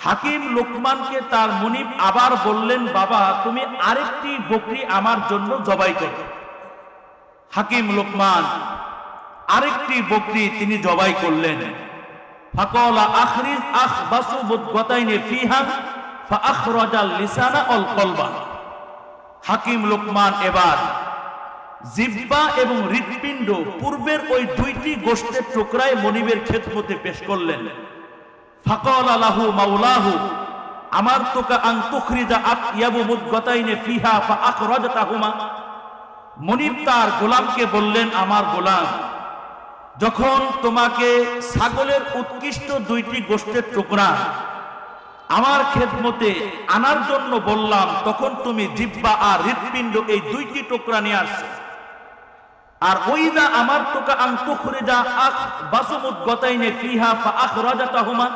হাকিম লোকমানকে তার মুনিব আবার বললেন, বাবা তুমি আরেকটি বকরি আমার জন্য জবাই করো। হাকিম লোকমান আরেকটি বকরি তিনি জবাই করলেন। ফাকালা আখরিজ আখবাসু মুদগাতাইনি ফিহা ফাআখরাজাল লিসানা ওয়াল কলবা। হাকিম লোকমান এবার জিহ্বা এবং হৃৎপিণ্ড পূর্বের ওই দুইটি গোশতের টুকরায় মনিবের খেদমতে পেশ করলেন। ফাকালা লাহু মাওলাহু আমারতুকা আন তুখরিজা আতয়াবু মুদগাতাইনি ফিহা ফাআখরাজতাহুমা। মনিব তার গোলামকে বললেন, আমার গোলাম, যখন তোমাকে ছাগলের উৎকৃষ্ট দুইটি গোশতের টুকরা আমার খেদমতে আনার জন্য বললাম, তখন তুমি জিহ্বা আর হৃৎপিণ্ড এই দুইটি টুকরা নিয়ে আসছো। আর ওইদা আমারতুকা আন তুখরিজা আখবাসু মুদগাতাইনি ফিহা ফাআখরাজতাহুমা,